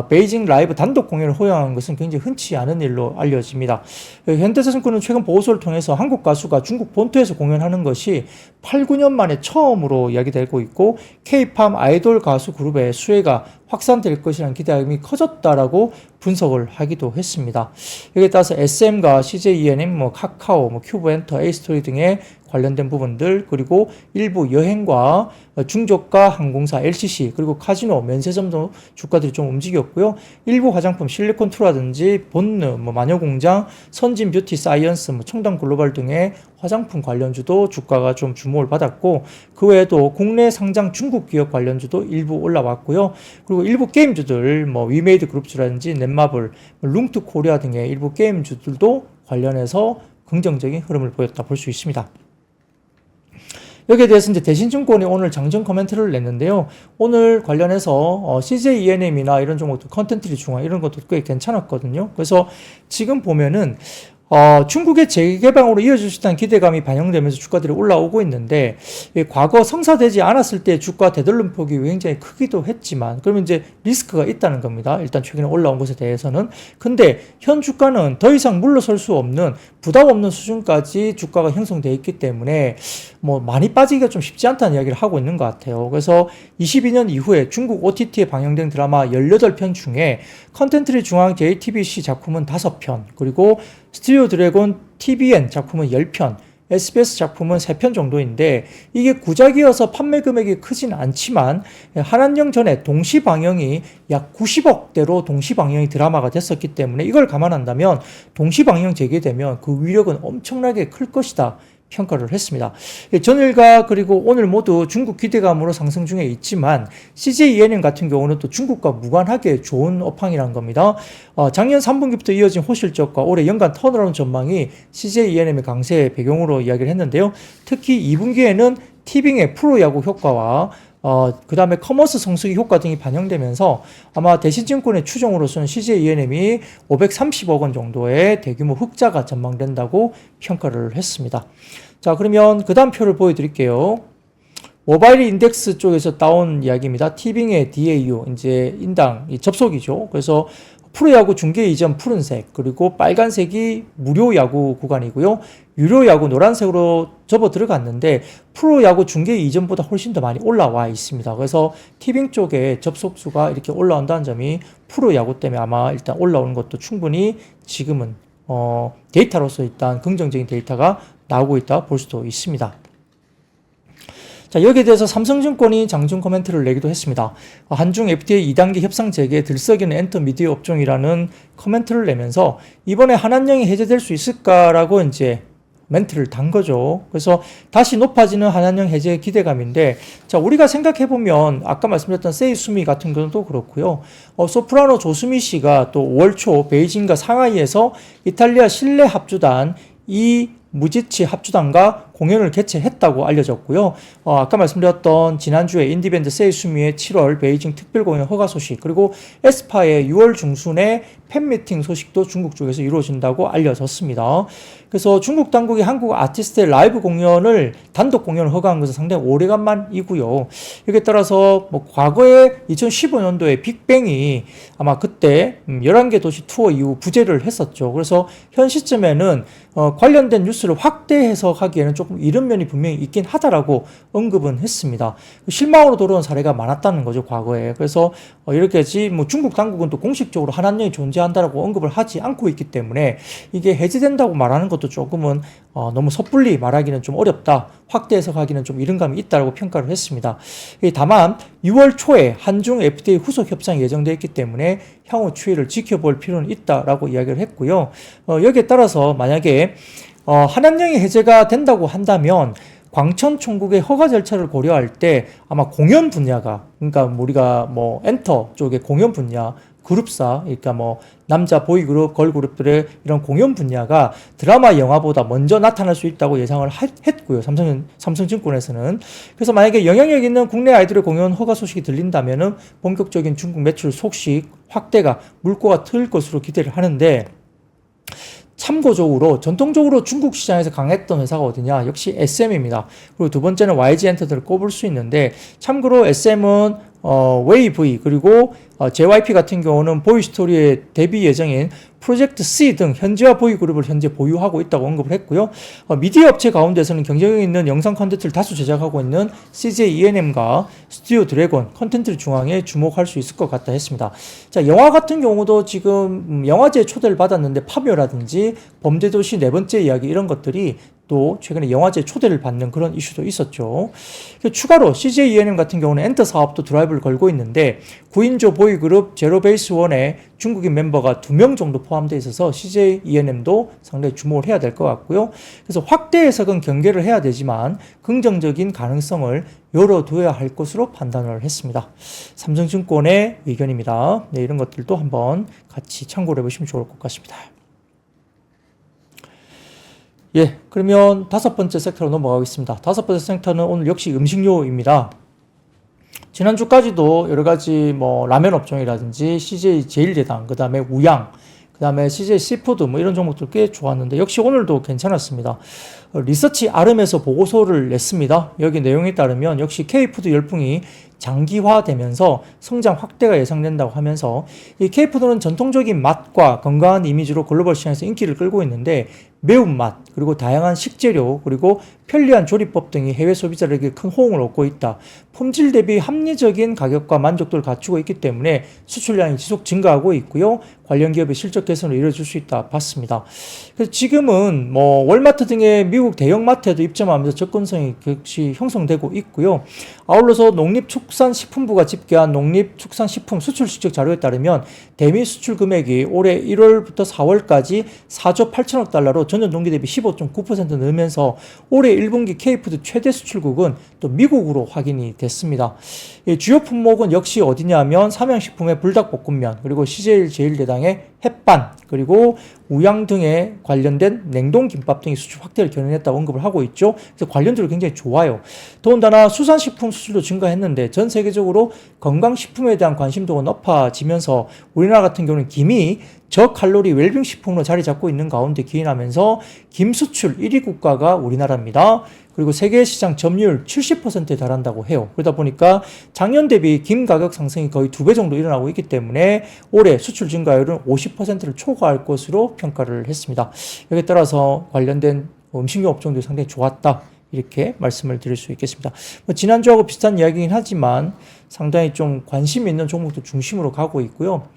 베이징 라이브 단독 공연을 허용한 것은 굉장히 흔치 않은 일로 알려집니다. 현대자동차는 최근 보고서를 통해서 한국 가수가 중국 본토에서 공연하는 것이 8, 9년 만에 처음으로 이야기되고 있고 K-팝 아이돌 가수 그룹의 수혜가 확산될 것이라는 기대감이 커졌다라고 분석을 하기도 했습니다. 여기에 따라서 SM과 CJ ENM, 카카오, 큐브엔터, A스토리 등의 관련된 부분들, 그리고 일부 여행과 중저가 항공사 LCC, 그리고 카지노, 면세점도 주가들이 좀 움직였고요. 일부 화장품, 실리콘투라든지 본느, 마녀공장, 선진 뷰티 사이언스, 청담 글로벌 등의 화장품 관련주도 주가가 좀 주목을 받았고, 그 외에도 국내 상장 중국 기업 관련주도 일부 올라왔고요. 그리고 일부 게임주들, 위메이드 그룹주라든지 넷마블, 룽트 코리아 등의 일부 게임주들도 관련해서 긍정적인 흐름을 보였다 볼 수 있습니다. 여기에 대해서 이제 대신증권이 오늘 장전 코멘트를 냈는데요. 오늘 관련해서 CJ ENM이나 이런 종목도 컨텐츠리 중앙 이런 것도 꽤 괜찮았거든요. 그래서 지금 보면은 중국의 재개방으로 이어질 수 있다는 기대감이 반영되면서 주가들이 올라오고 있는데, 과거 성사되지 않았을 때 주가 되돌림폭이 굉장히 크기도 했지만, 그러면 이제 리스크가 있다는 겁니다. 일단 최근에 올라온 것에 대해서는. 근데 현 주가는 더 이상 물러설 수 없는 부담 없는 수준까지 주가가 형성되어 있기 때문에 많이 빠지기가 좀 쉽지 않다는 이야기를 하고 있는 것 같아요. 그래서 22년 이후에 중국 OTT에 방영된 드라마 18편 중에 컨텐츠리 중앙 JTBC 작품은 5편, 그리고 스튜디오 드래곤 TVN 작품은 10편, SBS 작품은 3편 정도인데, 이게 구작이어서 판매 금액이 크진 않지만 한한령 전에 동시 방영이 약 90억대로 동시 방영이 드라마가 됐었기 때문에 이걸 감안한다면 동시 방영 재개되면 그 위력은 엄청나게 클 것이다 평가를 했습니다. 전일과 그리고 오늘 모두 중국 기대감으로 상승 중에 있지만 CJ ENM 같은 경우는 또 중국과 무관하게 좋은 업황이란 겁니다. 작년 3분기부터 이어진 호실적과 올해 연간 턴어라운드 전망이 CJ ENM의 강세의 배경으로 이야기를 했는데요. 특히 2분기에는 티빙의 프로야구 효과와 그 다음에 커머스 성수기 효과 등이 반영되면서 아마 대신증권의 추정으로서는 CJ ENM이 530억 원 정도의 대규모 흑자가 전망된다고 평가를 했습니다. 자, 그러면 그 다음 표를 보여드릴게요. 모바일 인덱스 쪽에서 따온 이야기입니다. 티빙의 DAU, 이제 인당 접속이죠. 그래서 프로야구 중계 이전 푸른색, 그리고 빨간색이 무료 야구 구간이고요. 유료 야구 노란색으로 접어 들어갔는데 프로야구 중계 이전보다 훨씬 더 많이 올라와 있습니다. 그래서 티빙 쪽에 접속수가 이렇게 올라온다는 점이 프로야구 때문에 아마 일단 올라오는 것도 충분히 지금은 데이터로서 일단 긍정적인 데이터가 나오고 있다 볼 수도 있습니다. 자, 여기에 대해서 삼성증권이 장중 코멘트를 내기도 했습니다. 한중 FTA 2단계 협상 재개에 들썩이는 엔터 미디어 업종이라는 코멘트를 내면서 이번에 한한령이 해제될 수 있을까라고 이제 멘트를 단 거죠. 그래서 다시 높아지는 한한령 해제 기대감인데, 자, 우리가 생각해보면 아까 말씀드렸던 세이수미 같은 경우도 그렇고요. 소프라노 조수미 씨가 또 5월 초 베이징과 상하이에서 이탈리아 실내 합주단 무지치 합주단과 공연을 개최했다고 알려졌고요. 아까 말씀드렸던 지난주에 인디밴드 세이수미의 7월 베이징 특별 공연 허가 소식, 그리고 에스파의 6월 중순에 팬미팅 소식도 중국 쪽에서 이루어진다고 알려졌습니다. 그래서 중국 당국이 한국 아티스트의 라이브 공연을 단독 공연을 허가한 것은 상당히 오래간만이고요. 여기에 따라서 과거에 2015년도에 빅뱅이 아마 그때 11개 도시 투어 이후 부재를 했었죠. 그래서 현 시점에는 관련된 뉴스를 확대 해석하기에는 조금 이른 면이 분명히 있긴 하다라고 언급은 했습니다. 실망으로 돌아온 사례가 많았다는 거죠, 과거에. 그래서 이렇게지 중국 당국은 또 공식적으로 한한령이 존재한다라고 언급을 하지 않고 있기 때문에 이게 해제된다고 말하는 것도 조금은 너무 섣불리 말하기는 좀 어렵다, 확대 해석하기는 좀 이른 감이 있다라고 평가를 했습니다. 다만 6월 초에 한중 FTA 후속 협상이 예정되어 있기 때문에 향후 추이를 지켜볼 필요는 있다라고 이야기를 했고요. 여기에 따라서 만약에 한한령이 해제가 된다고 한다면 광천 총국의 허가 절차를 고려할 때 아마 공연 분야가, 그러니까 우리가 엔터 쪽의 공연 분야, 그룹사, 그러니까 남자 보이그룹, 걸그룹들의 이런 공연 분야가 드라마, 영화보다 먼저 나타날 수 있다고 예상을 했고요. 삼성증권에서는. 그래서 만약에 영향력 있는 국내 아이돌의 공연 허가 소식이 들린다면은 본격적인 중국 매출 속식 확대가 물꼬가 트일 것으로 기대를 하는데, 참고적으로 전통적으로 중국 시장에서 강했던 회사가 어디냐? 역시 SM입니다. 그리고 두 번째는 YG 엔터들을 꼽을 수 있는데, 참고로 SM은 웨이브 그리고 JYP 같은 경우는 보이스토리의 데뷔 예정인 프로젝트 C 등 현지화 보이그룹을 현재 보유하고 있다고 언급을 했고요. 미디어 업체 가운데서는 경쟁력 있는 영상 콘텐츠를 다수 제작하고 있는 CJ ENM과 스튜디오 드래곤 콘텐츠 중앙에 주목할 수 있을 것 같다 했습니다. 자, 영화 같은 경우도 지금 영화제에 초대를 받았는데 파묘라든지 범죄도시 네 번째 이야기 이런 것들이 또 최근에 영화제 초대를 받는 그런 이슈도 있었죠. 추가로 CJ ENM 같은 경우는 엔터 사업도 드라이브를 걸고 있는데 9인조 보이그룹 제로베이스1에 중국인 멤버가 2명 정도 포함되어 있어서 CJ ENM도 상당히 주목을 해야 될 것 같고요. 그래서 확대 해석은 경계를 해야 되지만 긍정적인 가능성을 열어둬야 할 것으로 판단을 했습니다. 삼성증권의 의견입니다. 네, 이런 것들도 한번 같이 참고를 해보시면 좋을 것 같습니다. 예, 그러면 다섯 번째 섹터로 넘어가겠습니다. 다섯 번째 섹터는 오늘 역시 음식료입니다. 지난주까지도 여러 가지 라면 업종이라든지 CJ 제일제당, 그 다음에 우양, 그 다음에 CJ 시푸드 이런 종목들 꽤 좋았는데 역시 오늘도 괜찮았습니다. 리서치 아름에서 보고서를 냈습니다. 여기 내용에 따르면 역시 K푸드 열풍이 장기화되면서 성장 확대가 예상된다고 하면서 이 K푸드는 전통적인 맛과 건강한 이미지로 글로벌 시장에서 인기를 끌고 있는데 매운맛, 그리고 다양한 식재료, 그리고 편리한 조리법 등이 해외 소비자들에게 큰 호응을 얻고 있다. 품질 대비 합리적인 가격과 만족도를 갖추고 있기 때문에 수출량이 지속 증가하고 있고요. 관련 기업의 실적 개선을 이뤄줄 수 있다 봤습니다. 그래서 지금은 월마트 등의 미국 대형마트에도 입점하면서 접근성이 역시 형성되고 있고요. 아울러서 농립축산식품부가 집계한 농립축산식품 수출 실적 자료에 따르면 대미 수출 금액이 올해 1월부터 4월까지 4조 8천억 달러로 전년 동기 대비 15.9% 늘면서 올해 1분기 K푸드 최대 수출국은 또 미국으로 확인이 됐습니다. 주요 품목은 역시 어디냐면 삼양식품의 불닭볶음면, 그리고 CJ 제일제당의 햇반, 그리고 우양 등에 관련된 냉동김밥 등의 수출 확대를 견인했다고 언급을 하고 있죠. 그래서 관련주로 굉장히 좋아요. 더군다나 수산식품 수출도 증가했는데 전 세계적으로 건강식품에 대한 관심도가 높아지면서 우리나라 같은 경우는 김이 저칼로리 웰빙 식품으로 자리 잡고 있는 가운데 기인하면서 김 수출 1위 국가가 우리나라입니다. 그리고 세계 시장 점유율 70%에 달한다고 해요. 그러다 보니까 작년 대비 김 가격 상승이 거의 2배 정도 일어나고 있기 때문에 올해 수출 증가율은 50%를 초과할 것으로 평가를 했습니다. 여기에 따라서 관련된 음식료 업종도 상당히 좋았다, 이렇게 말씀을 드릴 수 있겠습니다. 지난주하고 비슷한 이야기긴 하지만 상당히 좀 관심 있는 종목도 중심으로 가고 있고요.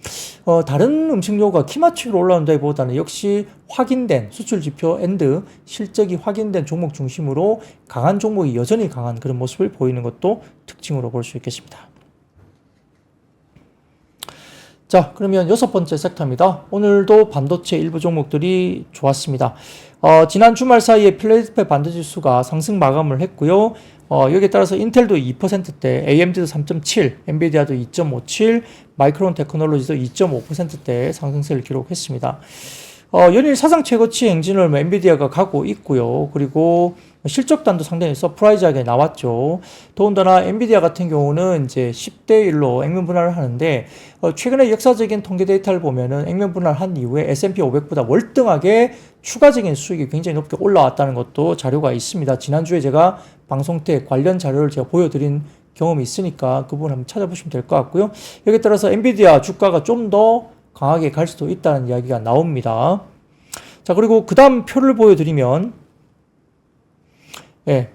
다른 음식료가 키맞추기로 올라온다기보다는 역시 확인된 수출 지표 앤드 실적이 확인된 종목 중심으로 강한 종목이 여전히 강한 그런 모습을 보이는 것도 특징으로 볼 수 있겠습니다. 자, 그러면 여섯 번째 섹터입니다. 오늘도 반도체 일부 종목들이 좋았습니다. 지난 주말 사이에 필라델피아 반도체지수가 상승 마감을 했고요. 여기에 따라서 인텔도 2%대, AMD도 3.7, 엔비디아도 2.57, 마이크론 테크놀로지도 2.5%대 상승세를 기록했습니다. 연일 사상 최고치 행진을 엔비디아가 가고 있고요. 그리고 실적단도 상당히 서프라이즈하게 나왔죠. 더군다나 엔비디아 같은 경우는 이제 10대 1로 액면 분할을 하는데 최근에 역사적인 통계 데이터를 보면은 액면 분할한 이후에 S&P 500보다 월등하게 추가적인 수익이 굉장히 높게 올라왔다는 것도 자료가 있습니다. 지난주에 제가 방송 때 관련 자료를 제가 보여드린 경험이 있으니까 그 부분 한번 찾아보시면 될 것 같고요. 여기에 따라서 엔비디아 주가가 좀 더 강하게 갈 수도 있다는 이야기가 나옵니다. 자, 그리고 그 다음 표를 보여드리면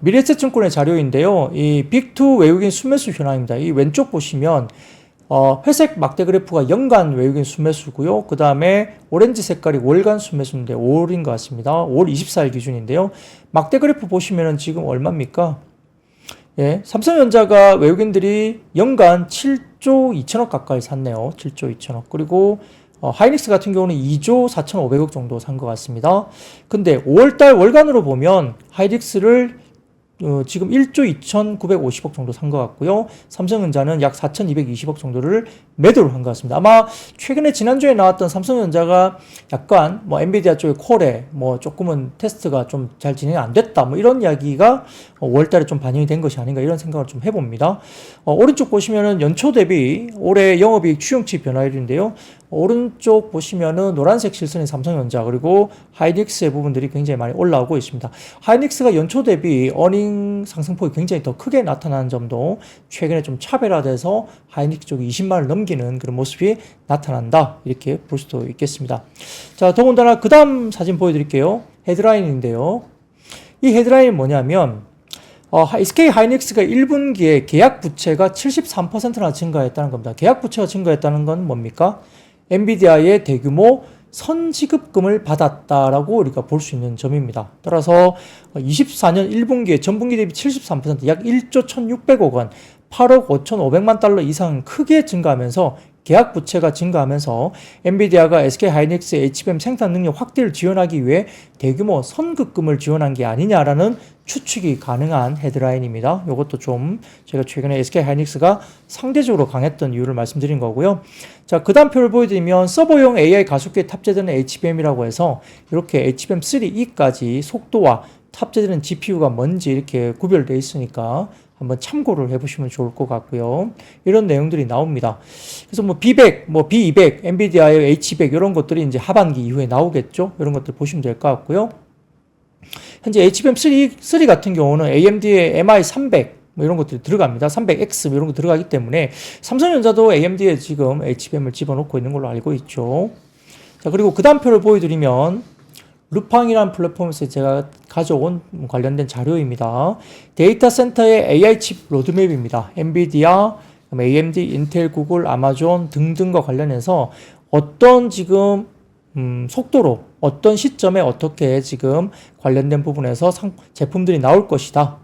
미래에셋증권의 자료인데요. 이 빅2 외국인 순매수 현황입니다. 이 왼쪽 보시면 회색 막대 그래프가 연간 외국인 순매수고요. 그 다음에 오렌지 색깔이 월간 순매수인데 5월인 것 같습니다. 5월 24일 기준인데요. 막대 그래프 보시면은 지금 얼마입니까? 삼성전자가 외국인들이 연간 7조 2천억 가까이 샀네요. 7조 2천억. 그리고 하이닉스 같은 경우는 2조 4,500억 정도 산 것 같습니다. 근데 5월달 월간으로 보면 하이닉스를 지금 1조 2,950억 정도 산 것 같고요. 삼성전자는 약 4,220억 정도를 매도를 한 것 같습니다. 아마 최근에 지난주에 나왔던 삼성전자가 약간 엔비디아 쪽의 콜에 조금은 테스트가 좀 잘 진행이 안 됐다 이런 이야기가 5월달에 좀 반영이 된 것이 아닌가 이런 생각을 좀 해봅니다. 오른쪽 보시면은 연초 대비 올해 영업이익 추정치 변화율인데요. 오른쪽 보시면은 노란색 실선이 삼성전자 그리고 하이닉스의 부분들이 굉장히 많이 올라오고 있습니다. 하이닉스가 연초 대비 어닝 상승폭이 굉장히 더 크게 나타나는 점도 최근에 좀 차별화돼서 하이닉스 쪽이 20만을 넘기는 그런 모습이 나타난다 이렇게 볼 수도 있겠습니다. 자, 더군다나 그 다음 사진 보여드릴게요. 헤드라인인데요. 이 헤드라인이 뭐냐면 SK 하이닉스가 1분기에 계약 부채가 73%나 증가했다는 겁니다. 계약 부채가 증가했다는 건 뭡니까? 엔비디아의 대규모 선지급금을 받았다라고 우리가 볼 수 있는 점입니다. 따라서 24년 1분기에 전분기 대비 73%, 약 1조 1,600억 원, 8억 5,500만 달러 이상 크게 증가하면서 계약 부채가 증가하면서 엔비디아가 SK 하이닉스의 HBM 생산 능력 확대를 지원하기 위해 대규모 선급금을 지원한 게 아니냐라는 추측이 가능한 헤드라인입니다. 이것도 좀 제가 최근에 SK 하이닉스가 상대적으로 강했던 이유를 말씀드린 거고요. 자, 그 다음 표를 보여드리면 서버용 AI 가속기에 탑재되는 HBM이라고 해서 이렇게 HBM3E까지 속도와 탑재되는 GPU가 뭔지 이렇게 구별되어 있으니까 한번 참고를 해보시면 좋을 것 같고요. 이런 내용들이 나옵니다. 그래서 뭐 B100, 뭐 B200, 엔비디아의 H100 이런 것들이 이제 하반기 이후에 나오겠죠. 이런 것들 보시면 될 것 같고요. 현재 HBM3 같은 경우는 AMD의 MI300 뭐 이런 것들이 들어갑니다. 300X 뭐 이런 거 들어가기 때문에 삼성전자도 AMD에 지금 HBM을 집어넣고 있는 걸로 알고 있죠. 자, 그리고 그 다음 표를 보여드리면 루팡이라는 플랫폼에서 제가 가져온 관련된 자료입니다. 데이터 센터의 AI 칩 로드맵입니다. 엔비디아, AMD, 인텔, 구글, 아마존 등등과 관련해서 어떤 지금 속도로 어떤 시점에 어떻게 지금 관련된 부분에서 제품들이 나올 것이다.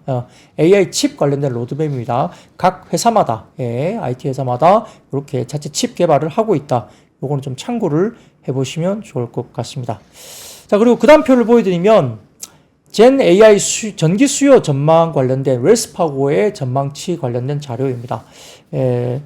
AI 칩 관련된 로드맵입니다. 각 회사마다, IT 회사마다 이렇게 자체 칩 개발을 하고 있다. 요거는 좀 참고를 해보시면 좋을 것 같습니다. 자, 그리고 그 다음 표를 보여드리면 젠 AI 전기 수요 전망 관련된 웰스파고의 전망치 관련된 자료입니다.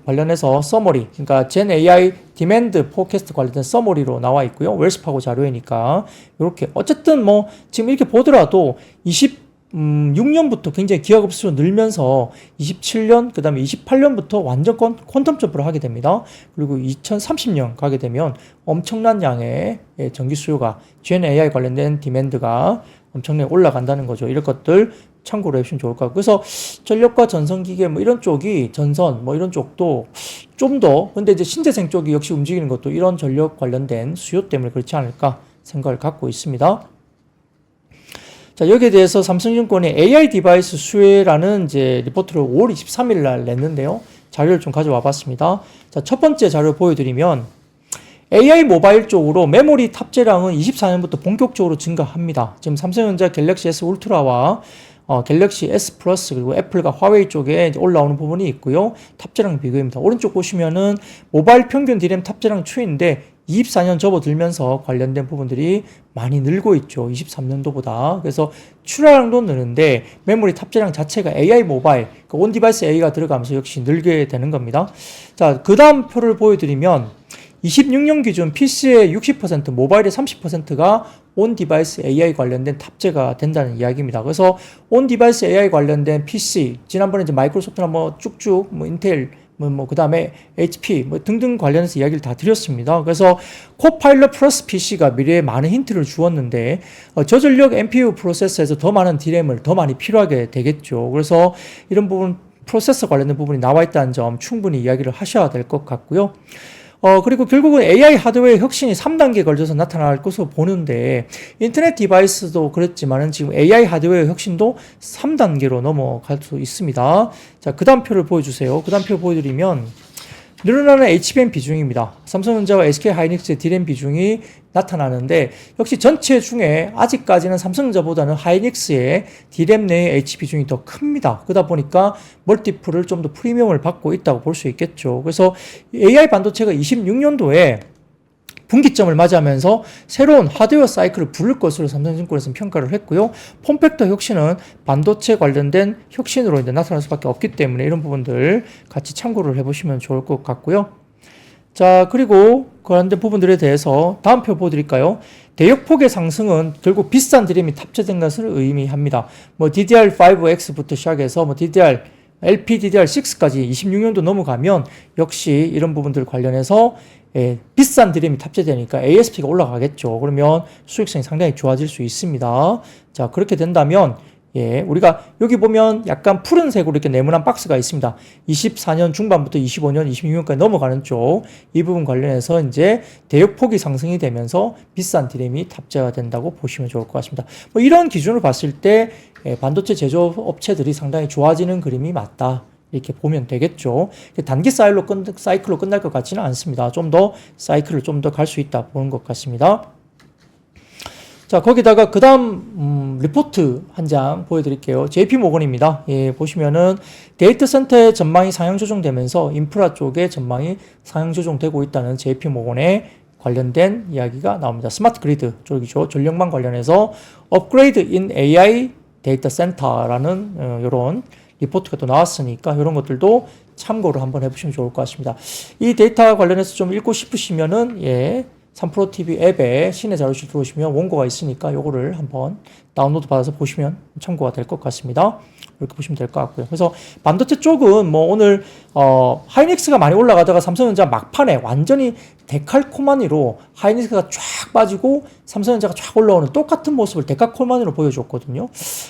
관련해서 서머리, 그러니까 젠 AI 디맨드 포캐스트 관련된 서머리로 나와 있고요. 웰스파고 자료이니까 이렇게 어쨌든 뭐 지금 이렇게 보더라도 26년부터 굉장히 기하급 수요 늘면서 27년, 그 다음에 28년부터 완전 퀀텀 점프를 하게 됩니다. 그리고 2030년 가게 되면 엄청난 양의 전기 수요가 젠 AI 관련된 디맨드가 엄청나게 올라간다는 거죠. 이런 것들 참고로 해주시면 좋을 것 같고. 그래서 전력과 전선기계 뭐 이런 쪽이 전선 뭐 이런 쪽도 좀 더 근데 이제 신재생 쪽이 역시 움직이는 것도 이런 전력 관련된 수요 때문에 그렇지 않을까 생각을 갖고 있습니다. 자, 여기에 대해서 삼성증권이 AI 디바이스 수혜라는 이제 리포트를 5월 23일 날 냈는데요. 자료를 좀 가져와 봤습니다. 자, 첫 번째 자료 보여드리면 AI 모바일 쪽으로 메모리 탑재량은 24년부터 본격적으로 증가합니다. 지금 삼성전자 갤럭시 S 울트라와 갤럭시 S 플러스 그리고 애플과 화웨이 쪽에 올라오는 부분이 있고요. 탑재량 비교입니다. 오른쪽 보시면은 모바일 평균 D램 탑재량 추이인데 24년 접어들면서 관련된 부분들이 많이 늘고 있죠. 23년도보다. 그래서 출하량도 느는데 메모리 탑재량 자체가 AI 모바일, 그러니까 온 디바이스 A가 들어가면서 역시 늘게 되는 겁니다. 자, 그 다음 표를 보여드리면 26년 기준 PC의 60%, 모바일의 30%가 온 디바이스 AI 관련된 탑재가 된다는 이야기입니다. 그래서 온 디바이스 AI 관련된 PC, 지난번에 이제 마이크로소프트나 뭐 쭉쭉 뭐 인텔 그 다음에 HP 뭐 등등 관련해서 이야기를 다 드렸습니다. 그래서 코파일럿 플러스 PC가 미래에 많은 힌트를 주었는데 저전력 NPU 프로세서에서 더 많은 D램을 더 많이 필요하게 되겠죠. 그래서 이런 부분 프로세서 관련된 부분이 나와 있다는 점 충분히 이야기를 하셔야 될 것 같고요. 그리고 결국은 AI 하드웨어 혁신이 3단계에 걸쳐서 나타날 것으로 보는데, 인터넷 디바이스도 그랬지만은 지금 AI 하드웨어 혁신도 3단계로 넘어갈 수 있습니다. 자, 그 다음 표를 보여주세요. 그 다음 표 보여드리면, 늘어나는 HBM 비중입니다. 삼성전자와 SK 하이닉스의 D램 비중이 나타나는데, 역시 전체 중에 아직까지는 삼성전자보다는 하이닉스의 D램 내의 H 비중이 더 큽니다. 그러다 보니까 멀티플을 좀 더 프리미엄을 받고 있다고 볼 수 있겠죠. 그래서 AI 반도체가 26년도에 분기점을 맞이하면서 새로운 하드웨어 사이클을 부를 것으로 삼성증권에서는 평가를 했고요. 폼팩터 혁신은 반도체 관련된 혁신으로 이제 나타날 수밖에 없기 때문에 이런 부분들 같이 참고를 해보시면 좋을 것 같고요. 자, 그리고 관련된 부분들에 대해서 다음 표 보여드릴까요? 대역폭의 상승은 결국 비싼 드램이 탑재된 것을 의미합니다. 뭐 DDR5X부터 시작해서 뭐 DDR LPDDR6까지 26년도 넘어가면 역시 이런 부분들 관련해서 비싼 드램이 탑재되니까 ASP가 올라가겠죠. 그러면 수익성이 상당히 좋아질 수 있습니다. 자, 그렇게 된다면 우리가 여기 보면 약간 푸른색으로 이렇게 네모난 박스가 있습니다. 24년 중반부터 25년, 26년까지 넘어가는 쪽, 이 부분 관련해서 이제 대역폭이 상승이 되면서 비싼 디램이 탑재가 된다고 보시면 좋을 것 같습니다. 뭐 이런 기준으로 봤을 때 반도체 제조업체들이 상당히 좋아지는 그림이 맞다. 이렇게 보면 되겠죠. 단기 사이클로 끝날 것 같지는 않습니다. 좀 더 사이클을 좀 더 갈 수 있다 보는 것 같습니다. 자, 거기다가 그 다음 리포트 한 장 보여드릴게요. JP모건입니다. 보시면은 데이터 센터의 전망이 상향 조정되면서 인프라 쪽의 전망이 상향 조정되고 있다는 JP모건의 관련된 이야기가 나옵니다. 스마트 그리드 쪽이죠. 전력망 관련해서 업그레이드 인 AI 데이터 센터라는 이런 리포트가 또 나왔으니까 이런 것들도 참고를 한번 해보시면 좋을 것 같습니다. 이 데이터 관련해서 좀 읽고 싶으시면은 3프로TV 앱에 신의 자료실 들어오시면 원고가 있으니까 요거를 한번 다운로드 받아서 보시면 참고가 될 것 같습니다. 이렇게 보시면 될 것 같고요. 그래서 반도체 쪽은 뭐 오늘 하이닉스가 많이 올라가다가 삼성전자 막판에 완전히 데칼코마니로 하이닉스가 쫙 빠지고 삼성전자가 쫙 올라오는 똑같은 모습을 데칼코마니로 보여줬거든요.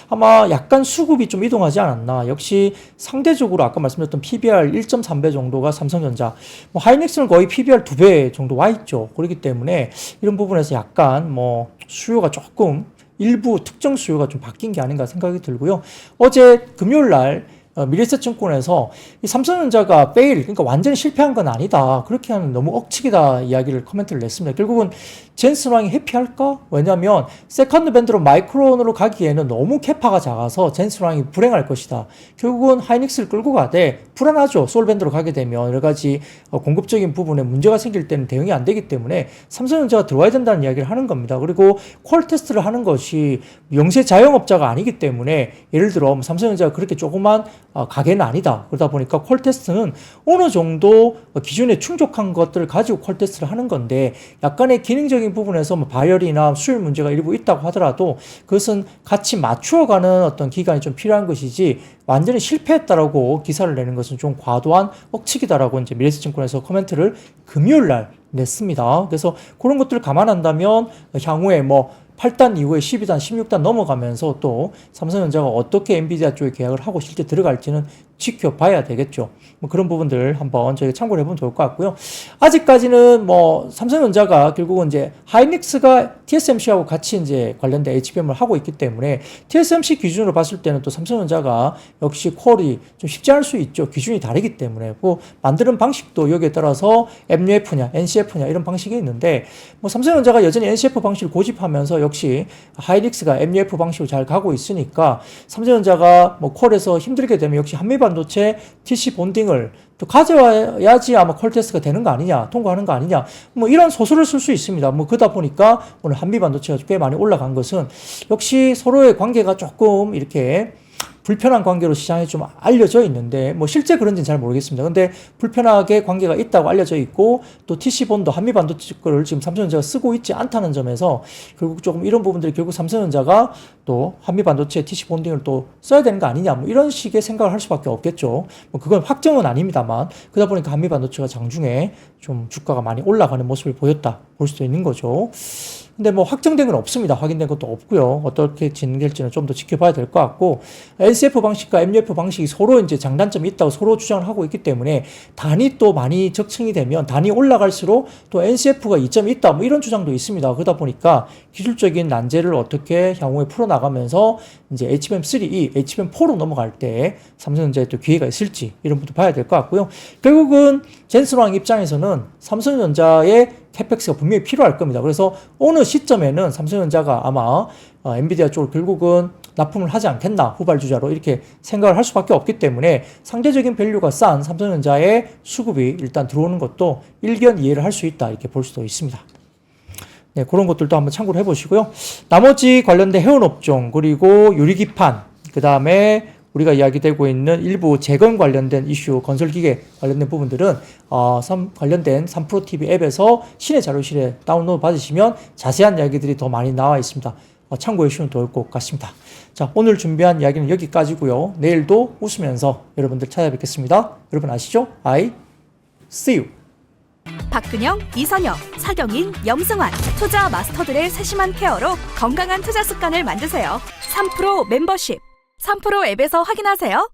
아마 약간 수급이 좀 이동하지 않았나. 역시 상대적으로 아까 말씀드렸던 PBR 1.3배 정도가 삼성전자, 뭐 하이닉스는 거의 PBR 2배 정도 와 있죠. 그렇기 때문에 이런 부분에서 약간 뭐 수요가 조금 일부 특정 수요가 좀 바뀐 게 아닌가 생각이 들고요. 어제 금요일 날 미래에셋증권에서 이 삼성전자가 그러니까 완전히 실패한 건 아니다. 그렇게 하는 너무 억측이다 이야기를 코멘트를 냈습니다. 결국은 젠슨왕이 해피할까? 왜냐하면 세컨드 밴드로 마이크론으로 가기에는 너무 캐파가 작아서 젠슨왕이 불행할 것이다. 결국은 하이닉스를 끌고 가되 불안하죠. 솔밴드로 가게 되면 여러 가지 공급적인 부분에 문제가 생길 때는 대응이 안 되기 때문에 삼성전자가 들어와야 된다는 이야기를 하는 겁니다. 그리고 퀄 테스트를 하는 것이 영세 자영업자가 아니기 때문에 예를 들어 삼성전자가 그렇게 조그만 가게는 아니다. 그러다 보니까 퀄 테스트는 어느 정도 기준에 충족한 것들을 가지고 퀄 테스트를 하는 건데 약간의 기능적인 부분에서 뭐 발열이나 수율 문제가 일부 있다고 하더라도 그것은 같이 맞추어가는 어떤 기간이 좀 필요한 것이지 완전히 실패했다라고 기사를 내는 것은 좀 과도한 억측이다라고 이제 미래에셋증권에서 코멘트를 금요일 날 냈습니다. 그래서 그런 것들을 감안한다면 향후에 뭐 8단 이후에 12단, 16단 넘어가면서 또 삼성전자가 어떻게 엔비디아 쪽에 계약을 하고 실제 들어갈지는 지켜봐야 되겠죠. 뭐 그런 부분들 한번 저희가 참고를 해보면 좋을 것 같고요. 아직까지는 뭐 삼성전자가 결국은 이제 하이닉스가 TSMC하고 같이 이제 관련된 HBM을 하고 있기 때문에 TSMC 기준으로 봤을 때는 또 삼성전자가 역시 퀄이 좀 쉽지 않을 수 있죠. 기준이 다르기 때문에. 뭐 만드는 방식도 여기에 따라서 MUF냐, NCF냐 이런 방식이 있는데 뭐 삼성전자가 여전히 NCF 방식을 고집하면서 역시 하이닉스가 MUF 방식으로 잘 가고 있으니까 삼성전자가 뭐 퀄에서 힘들게 되면 역시 한미반도체 TC 본딩을 또 가져와야지 아마 퀄 테스트가 되는 거 아니냐, 통과하는 거 아니냐, 뭐 이런 소설을 쓸 수 있습니다. 뭐 그러다 보니까 오늘 한미반도체가 꽤 많이 올라간 것은 역시 서로의 관계가 조금 이렇게 불편한 관계로 시장에 좀 알려져 있는데 뭐 실제 그런지는 잘 모르겠습니다. 근데 불편하게 관계가 있다고 알려져 있고 또 TC본도 한미반도체 거를 지금 삼성전자가 쓰고 있지 않다는 점에서 결국 조금 이런 부분들이 결국 삼성전자가 또 한미반도체 TC본딩을 또 써야 되는 거 아니냐 뭐 이런 식의 생각을 할 수밖에 없겠죠. 뭐 그건 확정은 아닙니다만 그러다 보니까 한미반도체가 장중에 좀 주가가 많이 올라가는 모습을 보였다 볼 수도 있는 거죠. 근데 뭐 확정된 건 없습니다. 확인된 것도 없고요. 어떻게 진행될지는 좀 더 지켜봐야 될 것 같고 NCF 방식과 MUF 방식이 서로 이제 장단점이 있다고 서로 주장을 하고 있기 때문에 단이 또 많이 적층이 되면 단이 올라갈수록 또 NCF가 이점이 있다 뭐 이런 주장도 있습니다. 그러다 보니까 기술적인 난제를 어떻게 향후에 풀어나가면서 이제 HBM3E, HBM4로 넘어갈 때 삼성전자에 또 기회가 있을지 이런 것도 봐야 될 것 같고요. 결국은 젠슨왕 입장에서는 삼성전자의 캐펙스가 분명히 필요할 겁니다. 그래서 어느 시점에는 삼성전자가 아마 엔비디아 쪽을 결국은 납품을 하지 않겠나 후발주자로 이렇게 생각을 할 수밖에 없기 때문에 상대적인 밸류가 싼 삼성전자의 수급이 일단 들어오는 것도 일견 이해를 할 수 있다 이렇게 볼 수도 있습니다. 네, 그런 것들도 한번 참고를 해보시고요. 나머지 관련된 해운업종 그리고 유리기판 그 다음에 우리가 이야기되고 있는 일부 재건 관련된 이슈, 건설기계 관련된 부분들은 관련된 3프로TV 앱에서 신의 자료실에 다운로드 받으시면 자세한 이야기들이 더 많이 나와 있습니다. 참고해 주시면 좋을 것 같습니다. 자, 오늘 준비한 이야기는 여기까지고요. 내일도 웃으면서 여러분들 찾아뵙겠습니다. 여러분 아시죠? I see you. 박근영, 이선영, 사경인, 염승환 투자 마스터들의 세심한 케어로 건강한 투자 습관을 만드세요. 3프로 멤버십 3프로 앱에서 확인하세요.